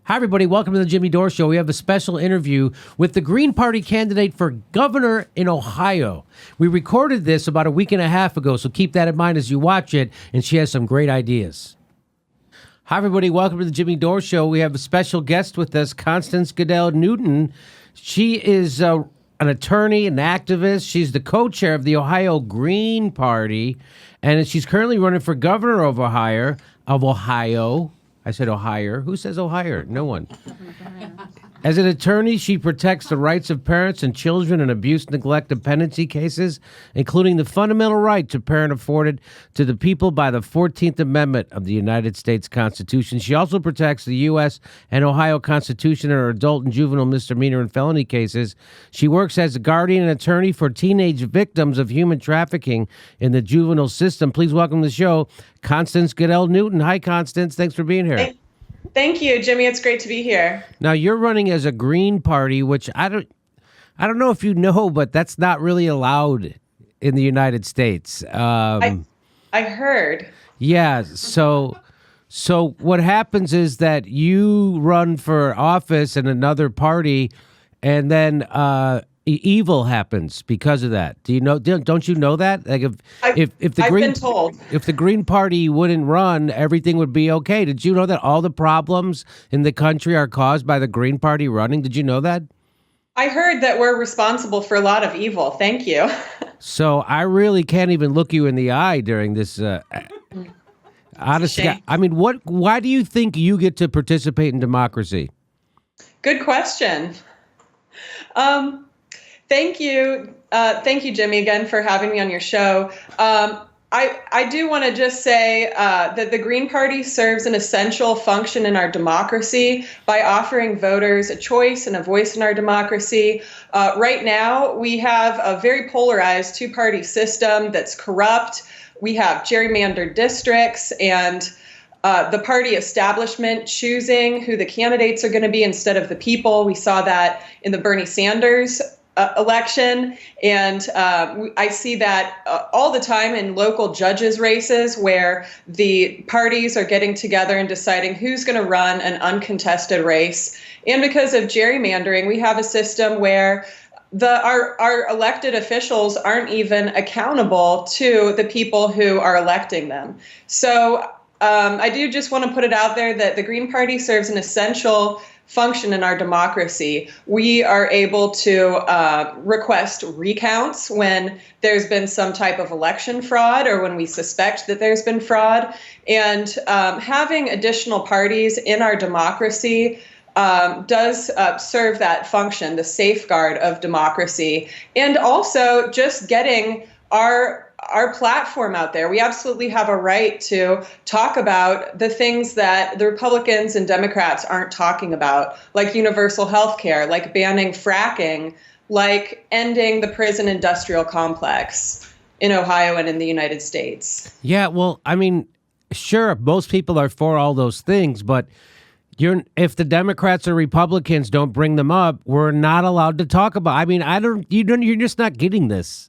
Hi, everybody. Welcome to the Jimmy Dore Show. We have a special interview with the Green Party candidate for governor in Ohio. We recorded this about a week and a half ago, so keep that in mind as you watch it, and she has some great ideas. Hi, everybody. Welcome to the Jimmy Dore Show. We have a special guest with us, Constance Gadell-Newton. She is an attorney, an activist. She's the co-chair of the Ohio Green Party, and she's currently running for governor of Ohio. I said Ohio. Who says Ohio? No one. As an attorney, she protects the rights of parents and children in abuse, neglect, dependency cases, including the fundamental right to parent afforded to the people by the 14th Amendment of the United States Constitution. She also protects the U.S. and Ohio Constitution in her adult and juvenile misdemeanor and felony cases. She works as a guardian and attorney for teenage victims of human trafficking in the juvenile system. Please welcome to the show, Constance Gadell-Newton. Hi, Constance. Thanks for being here. Thank you, Jimmy. It's great to be here. Now, you're running as a Green Party, which I don't know if you know, but that's not really allowed in the United States. I heard. Yeah. So what happens is that you run for office in another party, and then evil happens because of that. Do you know? Don't you know that? Like if the I've Green been told. If the Green Party wouldn't run, everything would be okay. Did you know that all the problems in the country are caused by the Green Party running? Did you know that? I heard that we're responsible for a lot of evil. Thank you. So I really can't even look you in the eye during this. Honestly, I mean, why do you think you get to participate in democracy? Good question. Thank you. Thank you, Jimmy, again for having me on your show. I do want to just say that the Green Party serves an essential function in our democracy by offering voters a choice and a voice in our democracy. Right now, we have a very polarized two-party system that's corrupt. We have gerrymandered districts and the party establishment choosing who the candidates are going to be instead of the people. We saw that in the Bernie Sanders election. And I see that all the time in local judges' races where the parties are getting together and deciding who's going to run an uncontested race. And because of gerrymandering, we have a system where our elected officials aren't even accountable to the people who are electing them. So I do just want to put it out there that the Green Party serves an essential function in our democracy. We are able to request recounts when there's been some type of election fraud or when we suspect that there's been fraud. And having additional parties in our democracy does serve that function, the safeguard of democracy, and also just getting our platform out there. We absolutely have a right to talk about the things that the Republicans and Democrats aren't talking about, like universal health care, like banning fracking, like ending the prison industrial complex in Ohio and in the United States. Yeah, well, I mean, sure, most people are for all those things, but if the Democrats or Republicans don't bring them up, we're not allowed to talk about. I mean, you're just not getting this.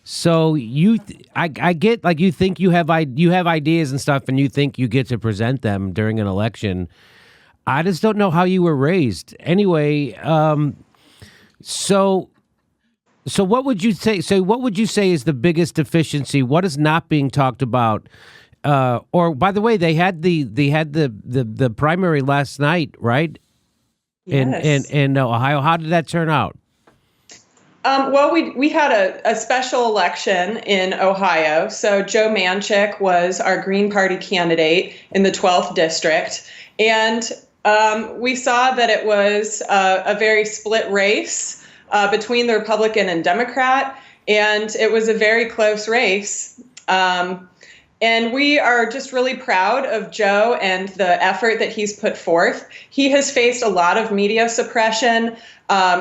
So I get, like, you think you have ideas and stuff, and you think you get to present them during an election. I just don't know how you were raised. Anyway, so what would you say? So what would you say is the biggest deficiency? What is not being talked about? Or by the way, they had the primary last night, right? Yes. In Ohio. How did that turn out? Well, we had a special election in Ohio. So Joe Manchin was our Green Party candidate in the 12th district. And we saw that it was a very split race between the Republican and Democrat. And it was a very close race. And we are just really proud of Joe and the effort that he's put forth. He has faced a lot of media suppression.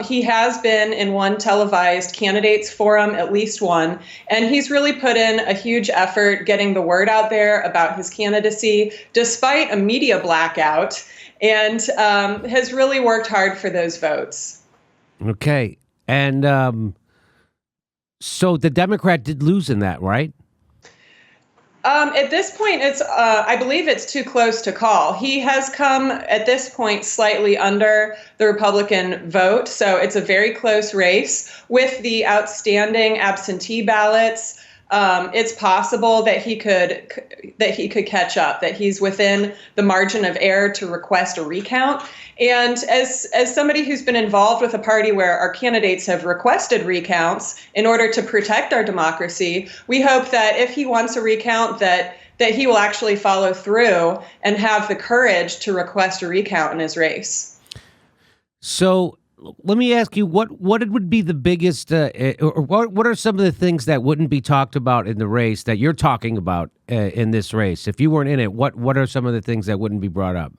He has been in one televised candidates forum, at least one, and he's really put in a huge effort getting the word out there about his candidacy, despite a media blackout, and has really worked hard for those votes. Okay. And so the Democrat did lose in that, right? At this point, I believe it's too close to call. He has come at this point slightly under the Republican vote, so it's a very close race. With the outstanding absentee ballots, it's possible that he could catch up, that he's within the margin of error to request a recount. And as somebody who's been involved with a party where our candidates have requested recounts in order to protect our democracy, we hope that if he wants a recount, that he will actually follow through and have the courage to request a recount in his race. So let me ask you, what would be the biggest, or what are some of the things that wouldn't be talked about in the race that you're talking about in this race? If you weren't in it, what are some of the things that wouldn't be brought up?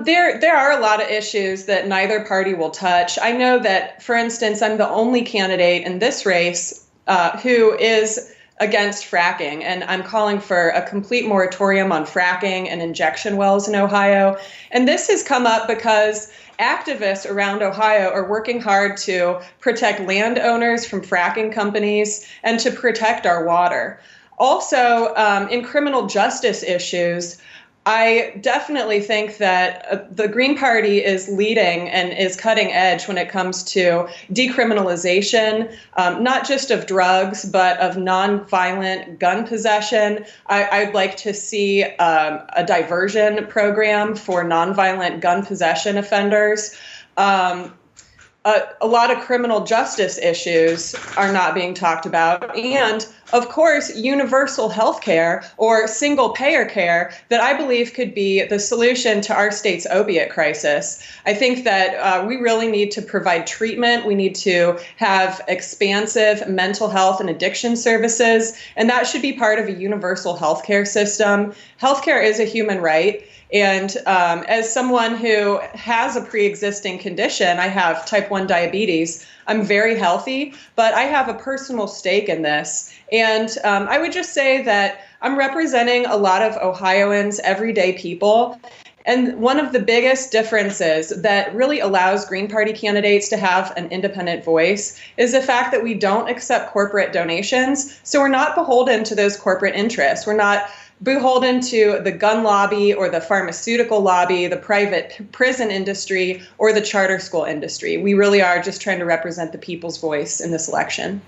There are a lot of issues that neither party will touch. I know that, for instance, I'm the only candidate in this race who is against fracking, and I'm calling for a complete moratorium on fracking and injection wells in Ohio. And this has come up because activists around Ohio are working hard to protect landowners from fracking companies and to protect our water. Also, in criminal justice issues, I definitely think that the Green Party is leading and is cutting edge when it comes to decriminalization, not just of drugs, but of nonviolent gun possession. I'd like to see a diversion program for nonviolent gun possession offenders. A lot of criminal justice issues are not being talked about. And, of course, universal health care or single payer care that I believe could be the solution to our state's opiate crisis. I think that we really need to provide treatment. We need to have expansive mental health and addiction services, and that should be part of a universal health care system. Healthcare is a human right. And as someone who has a pre-existing condition, I have type 1 diabetes. I'm very healthy, but I have a personal stake in this. And I would just say that I'm representing a lot of Ohioans, everyday people. And one of the biggest differences that really allows Green Party candidates to have an independent voice is the fact that we don't accept corporate donations. So we're not beholden to those corporate interests. We're not beholden to the gun lobby or the pharmaceutical lobby, the private prison industry, or the charter school industry. We really are just trying to represent the people's voice in this election.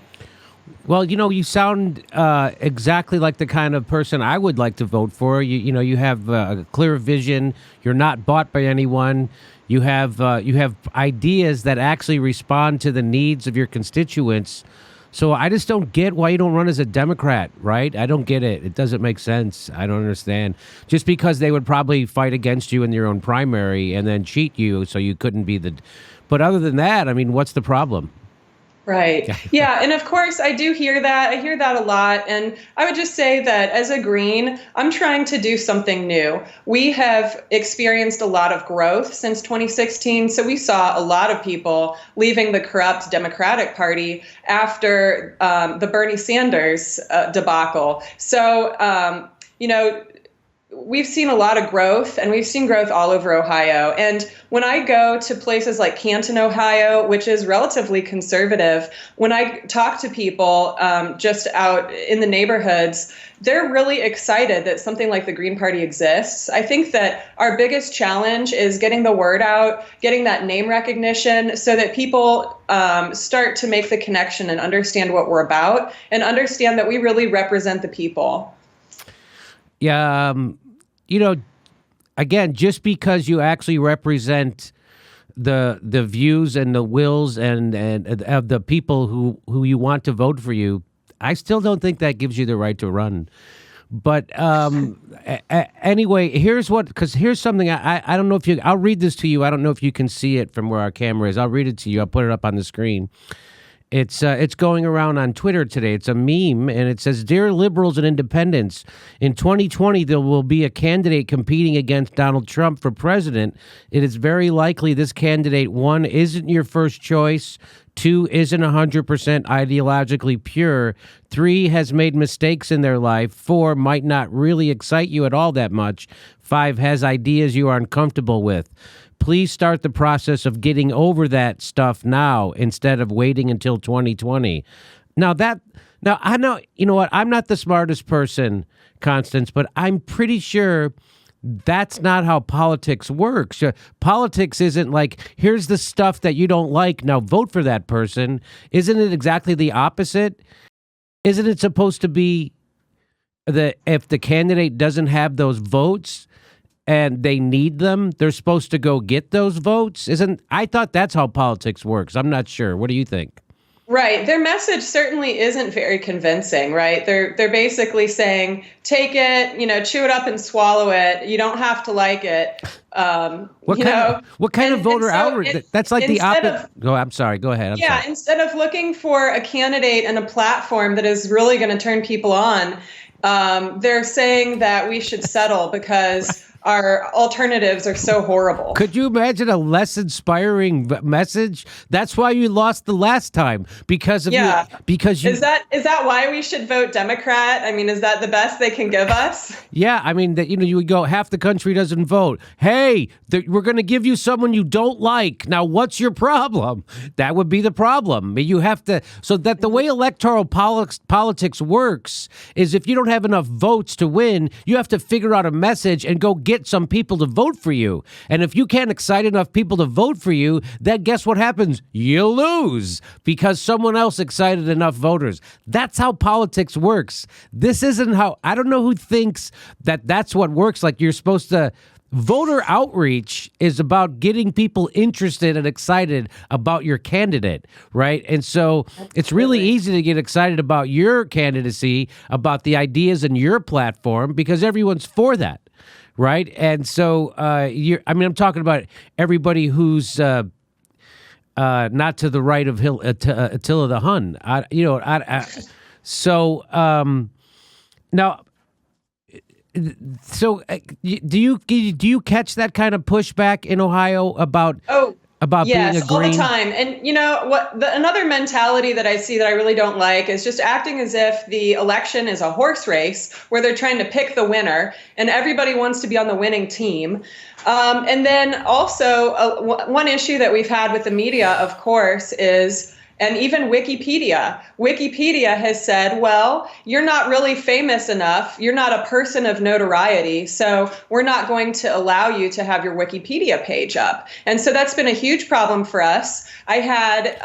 Well, you sound exactly like the kind of person I would like to vote for. You have a clear vision. You're not bought by anyone. You have ideas that actually respond to the needs of your constituents. So I just don't get why you don't run as a Democrat, right? I don't get it. It doesn't make sense. I don't understand. Just because they would probably fight against you in your own primary and then cheat you so you couldn't be the... But other than that, I mean, what's the problem? Right. Yeah. And of course, I do hear that. I hear that a lot. And I would just say that as a Green, I'm trying to do something new. We have experienced a lot of growth since 2016. So we saw a lot of people leaving the corrupt Democratic Party after the Bernie Sanders debacle. So, we've seen a lot of growth, and we've seen growth all over Ohio. And when I go to places like Canton, Ohio, which is relatively conservative, when I talk to people just out in the neighborhoods, they're really excited that something like the Green Party exists. I think that our biggest challenge is getting the word out, getting that name recognition so that people start to make the connection and understand what we're about and understand that we really represent the people. Yeah, again, just because you actually represent the views and the wills and of the people who you want to vote for you, I still don't think that gives you the right to run. But anyway, here's something I don't know if I'll read this to you. I don't know if you can see it from where our camera is. I'll read it to you. I'll put it up on the screen. It's going around on Twitter today. It's a meme, and it says, "Dear liberals and independents, in 2020, there will be a candidate competing against Donald Trump for president. It is very likely this candidate, 1, isn't your first choice, 2, isn't 100% ideologically pure, 3, has made mistakes in their life, 4, might not really excite you at all that much, 5, has ideas you are uncomfortable with. Please start the process of getting over that stuff now instead of waiting until 2020. Now, Now, I know, you know what? I'm not the smartest person, Constance, but I'm pretty sure that's not how politics works. Politics isn't like, here's the stuff that you don't like, now vote for that person. Isn't it exactly the opposite? Isn't it supposed to be that if the candidate doesn't have those votes and they need them, they're supposed to go get those votes? I thought that's how politics works. I'm not sure. What do you think? Right. Their message certainly isn't very convincing, right? They're basically saying, take it, chew it up and swallow it. You don't have to like it. What kind of voter outreach? That's like the opposite. I'm sorry. Go ahead. I'm sorry. Instead of looking for a candidate and a platform that is really going to turn people on, they're saying that we should settle because our alternatives are so horrible. Could you imagine a less inspiring message? That's why you lost the last time, because of Is that why we should vote Democrat? I mean, is that the best they can give us? Yeah, I mean that you would go, half the country doesn't vote. Hey, we're going to give you someone you don't like. Now, what's your problem? That would be the problem. You have to, so that the way electoral politics works is if you don't have enough votes to win, you have to figure out a message and go get some people to vote for you. And if you can't excite enough people to vote for you, then guess what happens? You lose because someone else excited enough voters. That's how politics works. This isn't how, I don't know who thinks that that's what works. Like you're supposed to, voter outreach is about getting people interested and excited about your candidate, right? And so it's really easy to get excited about your candidacy, about the ideas in your platform, because everyone's for that. Right. And so I'm talking about everybody who's not to the right of Attila the Hun. Now, so do you catch that kind of pushback in Ohio about yes, being a green? All the time. And another mentality that I see that I really don't like is just acting as if the election is a horse race where they're trying to pick the winner and everybody wants to be on the winning team. And then also one issue that we've had with the media, of course, is, and even Wikipedia has said, well, you're not really famous enough. You're not a person of notoriety. So we're not going to allow you to have your Wikipedia page up. And so that's been a huge problem for us. I had,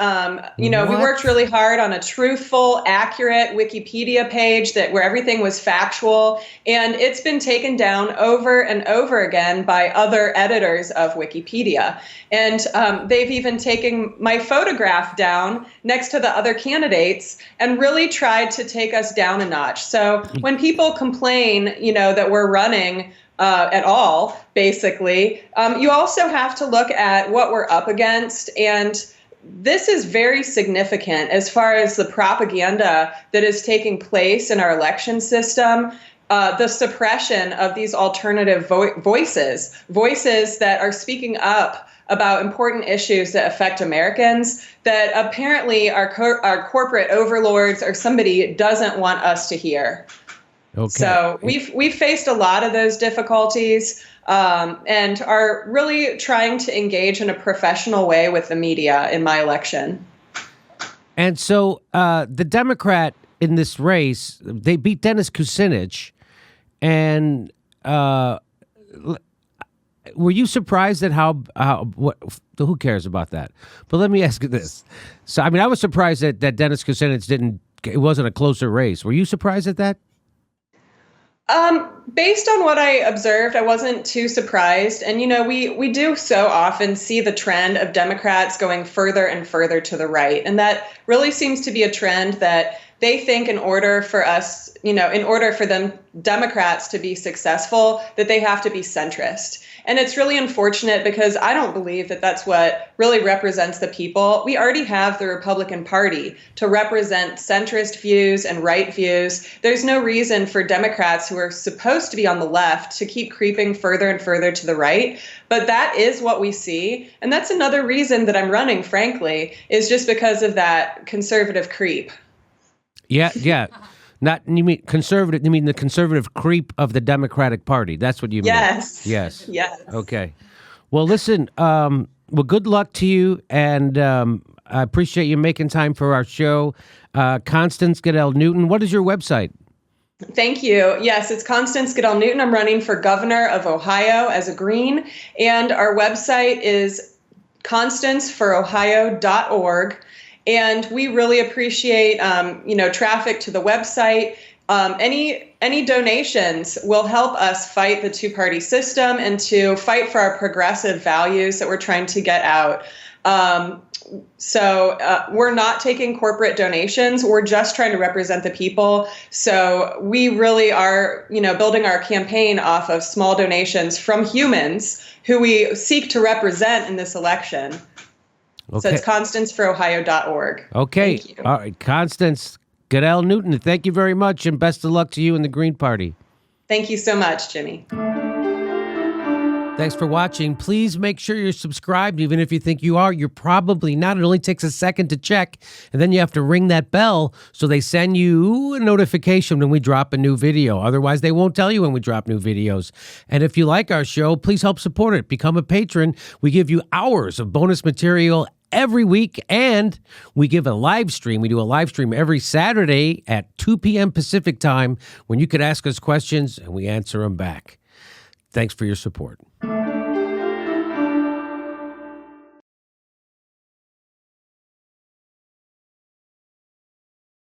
we worked really hard on a truthful, accurate Wikipedia page where everything was factual. And it's been taken down over and over again by other editors of Wikipedia. And they've even taken my photograph down next to the other candidates and really tried to take us down a notch. So when people complain, that we're running at all, basically, you also have to look at what we're up against. And this is very significant as far as the propaganda that is taking place in our election system. The suppression of these alternative voices that are speaking up about important issues that affect Americans that apparently our corporate overlords or somebody doesn't want us to hear. Okay. So we've faced a lot of those difficulties and are really trying to engage in a professional way with the media in my election. And so the Democrat in this race, they beat Dennis Kucinich, and were you surprised at who cares about that? But let me ask you this. So, I was surprised that Dennis Kucinich it wasn't a closer race. Were you surprised at that? Based on what I observed, I wasn't too surprised. And, we do so often see the trend of Democrats going further and further to the right. And that really seems to be a trend that they think in order for them Democrats to be successful, that they have to be centrist. And it's really unfortunate because I don't believe that that's what really represents the people. We already have the Republican Party to represent centrist views and right views. There's no reason for Democrats who are supposed to be on the left to keep creeping further and further to the right. But that is what we see. And that's another reason that I'm running, frankly, is just because of that conservative creep. Yeah. Not you mean conservative? You mean the conservative creep of the Democratic Party? That's what you mean. Yes. Okay. Well, listen. Well, good luck to you, and I appreciate you making time for our show. Constance Gadell-Newton, what is your website? Thank you. Yes, it's Constance Gadell-Newton. I'm running for governor of Ohio as a Green, and our website is constanceforohio.org. And we really appreciate, traffic to the website. Any donations will help us fight the two-party system and to fight for our progressive values that we're trying to get out. So we're not taking corporate donations. We're just trying to represent the people. So we really are, building our campaign off of small donations from humans who we seek to represent in this election. Okay. So it's constanceforohio.org. Okay. Thank you. All right. Constance Gadell-Newton, thank you very much, and best of luck to you and the Green Party. Thank you so much, Jimmy. Thanks for watching. Please make sure you're subscribed. Even if you think you are, you're probably not. It only takes a second to check, and then you have to ring that bell so they send you a notification when we drop a new video. Otherwise, they won't tell you when we drop new videos. And if you like our show, please help support it. Become a patron. We give you hours of bonus material every week, and we give a live stream. We do a live stream every Saturday at 2 p.m. Pacific time when you could ask us questions and we answer them back. Thanks for your support.